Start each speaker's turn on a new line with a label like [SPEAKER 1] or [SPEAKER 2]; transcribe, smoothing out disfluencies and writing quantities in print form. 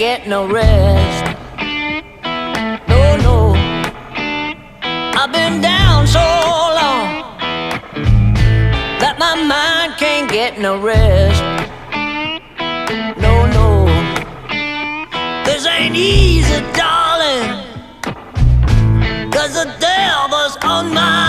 [SPEAKER 1] get no rest. No, no, I've been down so long that my mind can't get no rest. No, no, this ain't easy, darling, 'cause the devil's on my